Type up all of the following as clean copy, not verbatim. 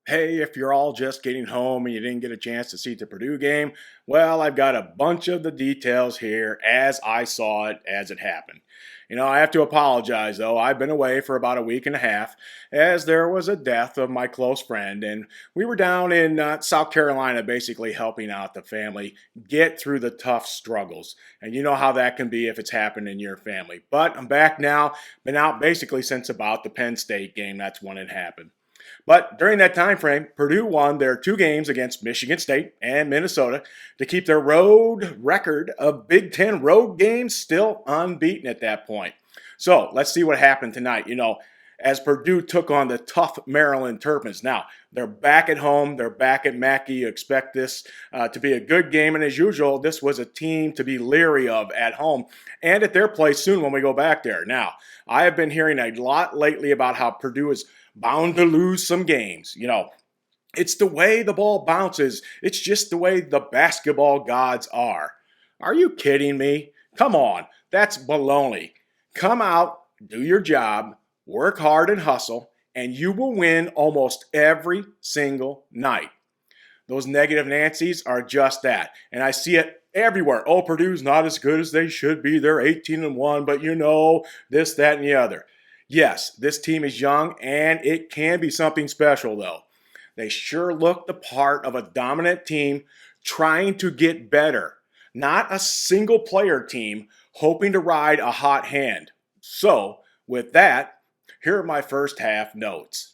Hey, if you're all just getting home and you didn't get a chance to see the Purdue game, well, I've got a bunch of the details here as I saw it as it happened. I have to apologize though. I've been away for about a week and a half as there was a death of my close friend, and we were down in South Carolina basically helping out the family get through the tough struggles. And you know how that can be if it's happened in your family. But I'm back now, been out basically since about the Penn State game. That's when it happened. But during that time frame, Purdue won their two games against Michigan State and Minnesota to keep their road record of Big Ten road games still unbeaten at that point. So let's see what happened tonight. As Purdue took on the tough Maryland Terrapins. Now, they're back at home. They're back at Mackey. You expect this to be a good game. And as usual, this was a team to be leery of at home and at their place soon when we go back there. Now, I have been hearing a lot lately about how Purdue is bound to lose some games. It's the way the ball bounces. It's just the way the basketball gods are. Are you kidding me? Come on. That's baloney. Come out, do your job, work hard and hustle, and you will win almost every single night. Those negative Nancy's are just that. And I see it everywhere. Oh, Purdue's not as good as they should be. They're 18-1, but this, that, and the other. Yes, this team is young, and it can be something special, though. They sure look the part of a dominant team trying to get better, not a single player team hoping to ride a hot hand. So, with that, here are my first half notes.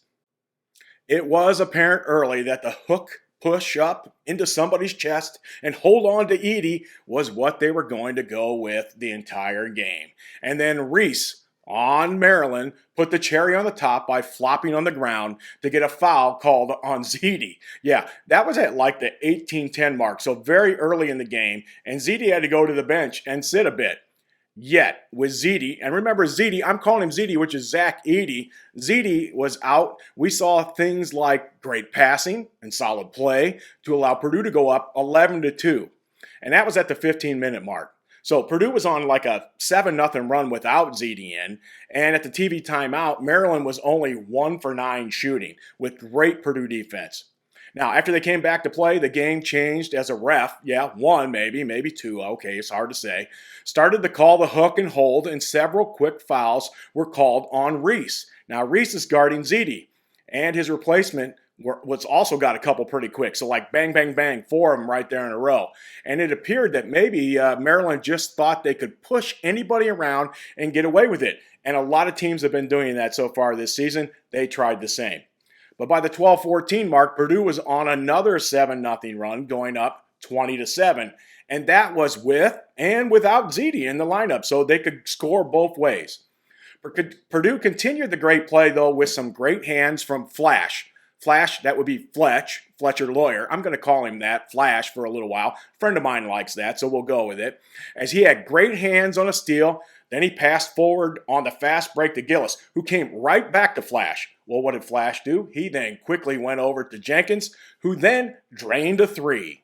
It was apparent early that the hook push up into somebody's chest and hold on to Edie was what they were going to go with the entire game. And then Reese on Maryland put the cherry on the top by flopping on the ground to get a foul called on Ziti. Yeah, that was at like the 18-10 mark, so very early in the game, and Ziti had to go to the bench and sit a bit. Yet, with Ziti, and remember Ziti, I'm calling him Ziti, which is Zach Edey. Ziti was out. We saw things like great passing and solid play to allow Purdue to go up 11-2. And that was at the 15-minute mark. So Purdue was on like a 7-0 run without Ziti in, and at the TV timeout, Maryland was only 1 for 9 shooting with great Purdue defense. Now, after they came back to play, the game changed as a ref, one maybe two, okay, it's hard to say, started to call the hook and hold, and several quick fouls were called on Reese. Now, Reese is guarding Ziti, and his replacement was also got a couple pretty quick. So like bang, bang, bang, 4 of them right there in a row. And it appeared that maybe Maryland just thought they could push anybody around and get away with it. And a lot of teams have been doing that so far this season. They tried the same. But by the 12-14 mark, Purdue was on another 7-0 run, going up 20-7. And that was with and without Ziti in the lineup, so they could score both ways. Purdue continued the great play, though, with some great hands from Flash. Flash, that would be Fletcher Lawyer. I'm going to call him that, Flash, for a little while. A friend of mine likes that, so we'll go with it. As he had great hands on a steal, then he passed forward on the fast break to Gillis, who came right back to Flash. Well, what did Flash do? He then quickly went over to Jenkins, who then drained a three.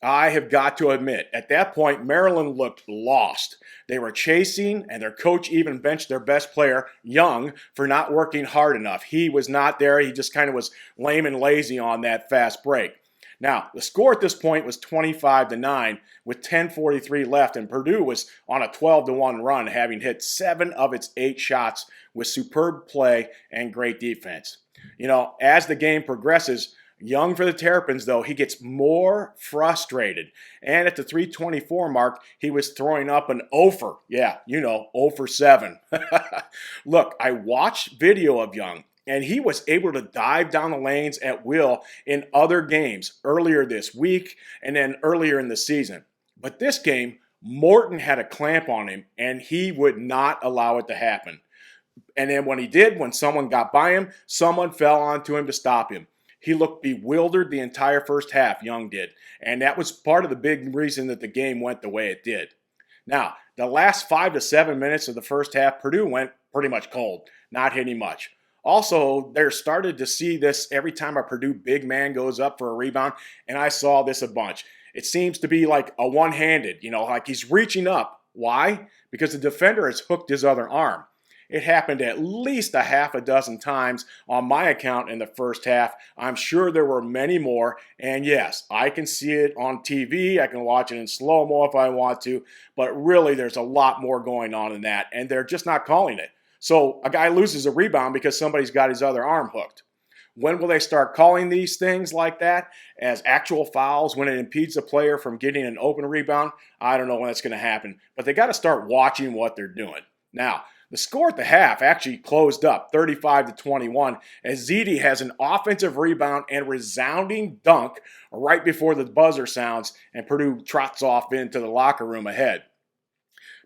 I have got to admit, at that point, Maryland looked lost. They were chasing, and their coach even benched their best player, Young, for not working hard enough. He was not there. He just kind of was lame and lazy on that fast break. Now, the score at this point was 25-9 with 10:43 left, and Purdue was on a 12-1 run, having hit 7 of its 8 shots with superb play and great defense. As the game progresses, Young for the Terrapins, though, he gets more frustrated. And at the 3:24 mark, he was throwing up an 0 for, 0 for 7. Look, I watched video of Young, and he was able to dive down the lanes at will in other games earlier this week and then earlier in the season. But this game, Morton had a clamp on him, and he would not allow it to happen. And then when he did, when someone got by him, someone fell onto him to stop him. He looked bewildered the entire first half, Young did. And that was part of the big reason that the game went the way it did. Now, the last 5 to 7 minutes of the first half, Purdue went pretty much cold, not hitting much. Also, they're started to see this every time a Purdue big man goes up for a rebound, and I saw this a bunch. It seems to be like a one-handed, like he's reaching up. Why? Because the defender has hooked his other arm. It happened at least a half a dozen times on my account in the first half. I'm sure there were many more. And yes, I can see it on TV. I can watch it in slow-mo if I want to. But really, there's a lot more going on than that. And they're just not calling it. So a guy loses a rebound because somebody's got his other arm hooked. When will they start calling these things like that as actual fouls when it impedes the player from getting an open rebound? I don't know when that's going to happen, but they got to start watching what they're doing. Now, the score at the half actually closed up 35-21 as Ziti has an offensive rebound and resounding dunk right before the buzzer sounds and Purdue trots off into the locker room ahead.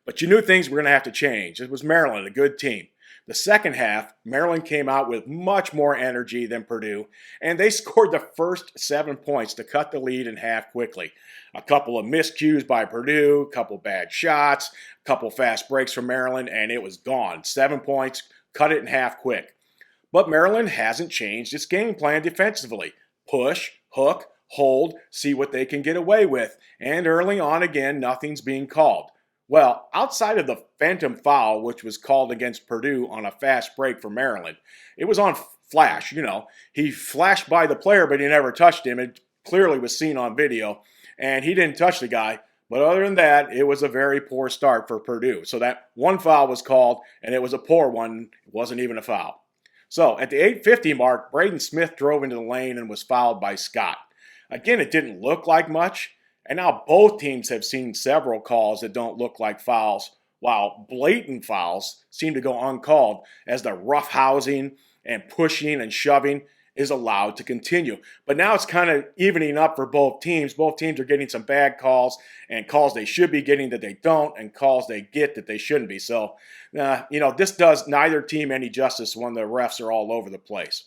But you knew things were going to have to change. It was Maryland, a good team. The second half, Maryland came out with much more energy than Purdue, and they scored the first 7 points to cut the lead in half quickly. A couple of miscues by Purdue, a couple bad shots, a couple fast breaks from Maryland, and it was gone. 7 points, cut it in half quick. But Maryland hasn't changed its game plan defensively. Push, hook, hold, see what they can get away with. And early on again, nothing's being called. Well, outside of the phantom foul, which was called against Purdue on a fast break for Maryland, it was on flash. He flashed by the player, but he never touched him. It clearly was seen on video, and he didn't touch the guy. But other than that, it was a very poor start for Purdue. So that one foul was called, and it was a poor one. It wasn't even a foul. So at the 8:50 mark, Braden Smith drove into the lane and was fouled by Scott. Again, it didn't look like much. And now both teams have seen several calls that don't look like fouls, while blatant fouls seem to go uncalled as the roughhousing and pushing and shoving is allowed to continue. But now it's kind of evening up for both teams. Both teams are getting some bad calls and calls they should be getting that they don't and calls they get that they shouldn't be. So, this does neither team any justice when the refs are all over the place.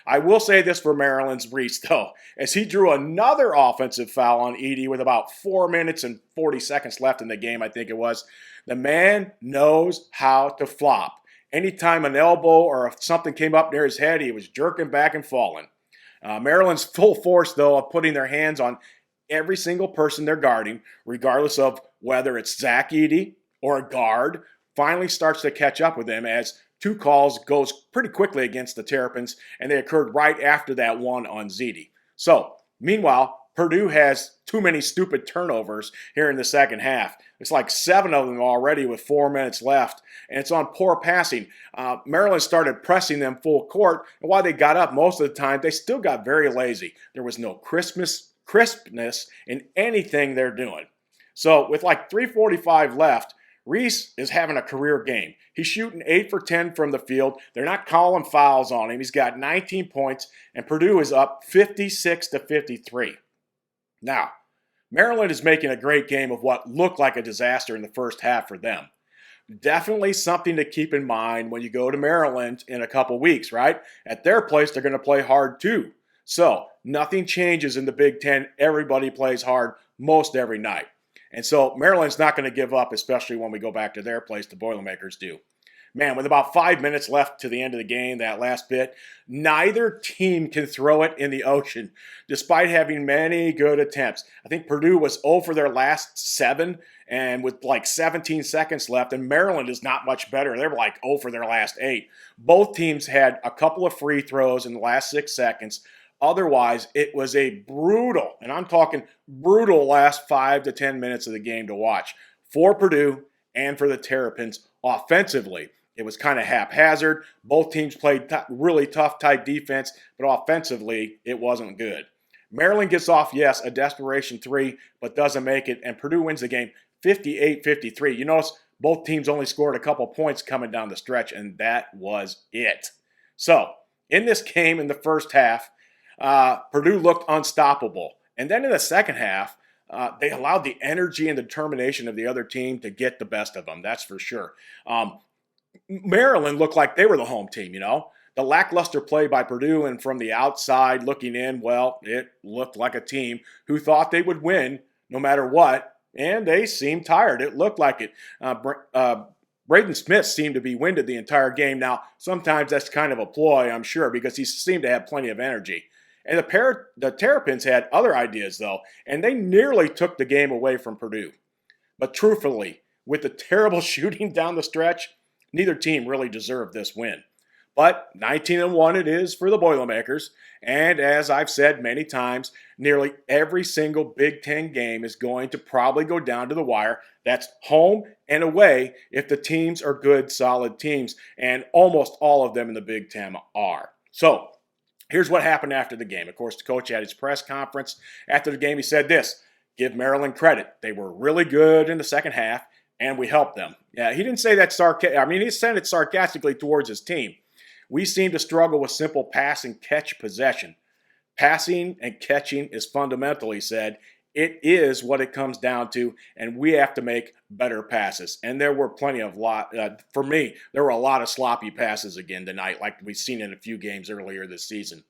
I will say this for Maryland's Reese, though, as he drew another offensive foul on Edey with about 4 minutes and 40 seconds left in the game, I think it was. The man knows how to flop. Anytime an elbow or if something came up near his head, he was jerking back and falling. Maryland's full force, though, of putting their hands on every single person they're guarding, regardless of whether it's Zach Edey or a guard, finally starts to catch up with him as 2 calls goes pretty quickly against the Terrapins, and they occurred right after that one on Ziti. So, meanwhile, Purdue has too many stupid turnovers here in the second half. It's like 7 of them already with 4 minutes left, and it's on poor passing. Maryland started pressing them full court, and while they got up most of the time, they still got very lazy. There was no crispness in anything they're doing. So, with like 3:45 left, Reese is having a career game. He's shooting 8 for 10 from the field. They're not calling fouls on him. He's got 19 points, and Purdue is up 56-53. Now, Maryland is making a great game of what looked like a disaster in the first half for them. Definitely something to keep in mind when you go to Maryland in a couple weeks, right? At their place, they're going to play hard too. So, nothing changes in the Big Ten. Everybody plays hard most every night. And so Maryland's not going to give up, especially when we go back to their place, the Boilermakers do. Man, with about 5 minutes left to the end of the game, that last bit, neither team can throw it in the ocean, despite having many good attempts. I think Purdue was 0 for their last 7, and with like 17 seconds left, and Maryland is not much better. They're like 0 for their last 8. Both teams had a couple of free throws in the last 6 seconds. Otherwise, it was a brutal, and I'm talking brutal, last 5 to 10 minutes of the game to watch for Purdue and for the Terrapins offensively. It was kind of haphazard. Both teams played really tough, tight defense, but offensively, it wasn't good. Maryland gets off, yes, a desperation 3, but doesn't make it, and Purdue wins the game 58-53. You notice both teams only scored a couple points coming down the stretch, and that was it. So, in this game in the first half, Purdue looked unstoppable. And then in the second half, they allowed the energy and determination of the other team to get the best of them, that's for sure. Maryland looked like they were the home team, The lackluster play by Purdue and from the outside looking in, well, it looked like a team who thought they would win no matter what, and they seemed tired. It looked like it. Braden Smith seemed to be winded the entire game. Now, sometimes that's kind of a ploy, I'm sure, because he seemed to have plenty of energy. And the Terrapins had other ideas, though, and they nearly took the game away from Purdue. But truthfully, with the terrible shooting down the stretch, Neither team really deserved this win. But 19-1 it is for the Boilermakers, and as I've said many times, nearly every single Big Ten game is going to probably go down to the wire. That's home and away if the teams are good, solid teams, and almost all of them in the Big Ten are. So, here's what happened after the game. Of course, the coach had his press conference. After the game, he said this: give Maryland credit. They were really good in the second half, and we helped them. Yeah, he didn't say that he said it sarcastically towards his team. We seem to struggle with simple pass and catch possession. Passing and catching is fundamental, he said. It is what it comes down to, and we have to make better passes. And there were for me, there were a lot of sloppy passes again tonight, like we've seen in a few games earlier this season.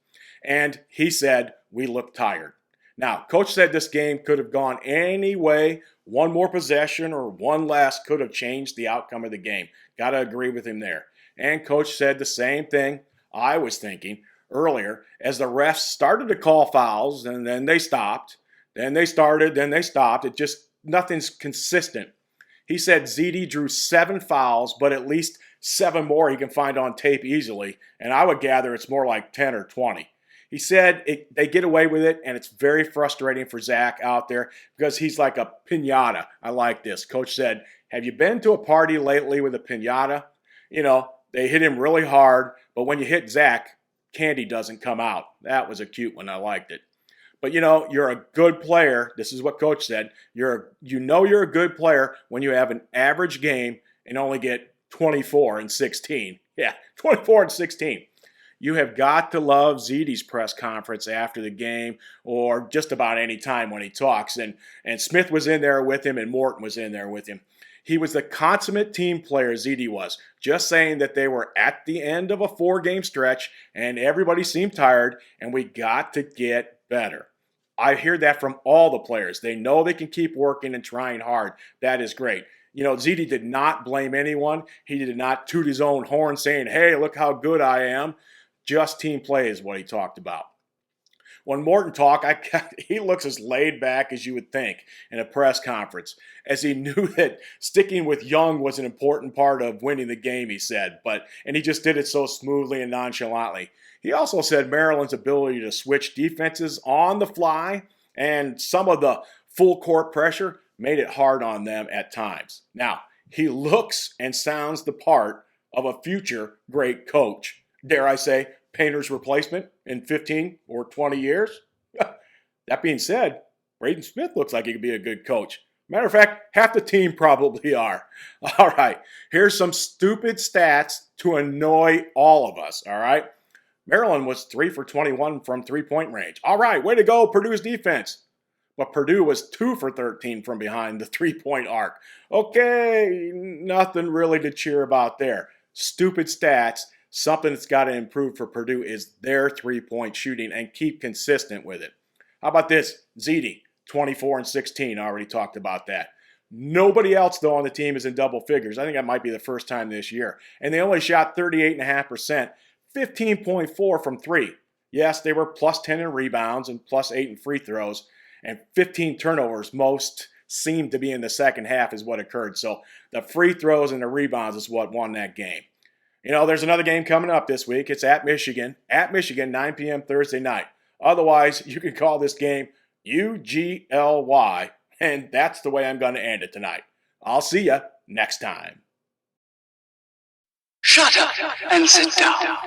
And he said, we look tired. Now, Coach said this game could have gone any way. One more possession or one less could have changed the outcome of the game. Got to agree with him there. And Coach said the same thing I was thinking earlier as the refs started to call fouls, and then they stopped. Then they started, then they stopped. Nothing's consistent. He said ZD drew 7 fouls, but at least 7 more he can find on tape easily. And I would gather it's more like 10 or 20. He said they get away with it, and it's very frustrating for Zach out there because he's like a piñata. I like this. Coach said, have you been to a party lately with a piñata? You know, they hit him really hard, but when you hit Zach, candy doesn't come out. That was a cute one. I liked it. But, you're a good player. This is what Coach said. You're a good player when you have an average game and only get 24 and 16. Yeah, 24 and 16. You have got to love ZD's press conference after the game, or just about any time when he talks. And Smith was in there with him, and Morton was in there with him. He was the consummate team player, ZD was. Just saying that they were at the end of a 4-game stretch, and everybody seemed tired, and we got to get better. I hear that from all the players. They know they can keep working and trying hard. That is great. ZD did not blame anyone. He did not toot his own horn saying, hey, look how good I am. Just team play is what he talked about. When Morton talked, he looks as laid back as you would think in a press conference, as he knew that sticking with Young was an important part of winning the game, he said, and he just did it so smoothly and nonchalantly. He also said Maryland's ability to switch defenses on the fly and some of the full court pressure made it hard on them at times. Now, he looks and sounds the part of a future great coach. Dare I say, Painter's replacement in 15 or 20 years? That being said, Braden Smith looks like he could be a good coach. Matter of fact, half the team probably are. All right, here's some stupid stats to annoy all of us, all right? Maryland was 3 for 21 from three-point range. All right, way to go, Purdue's defense. But Purdue was 2 for 13 from behind the three-point arc. Okay, nothing really to cheer about there. Stupid stats. Something that's got to improve for Purdue is their three-point shooting and keep consistent with it. How about this? ZD, 24 and 16. I already talked about that. Nobody else, though, on the team is in double figures. I think that might be the first time this year. And they only shot 38.5%, 15.4 from 3. Yes, they were plus 10 in rebounds and plus 8 in free throws, and 15 turnovers. Most seemed to be in the second half is what occurred. So the free throws and the rebounds is what won that game. There's another game coming up this week. It's at Michigan. At Michigan, 9 p.m. Thursday night. Otherwise, you can call this game UGLY, and that's the way I'm going to end it tonight. I'll see you next time. Shut up and sit down.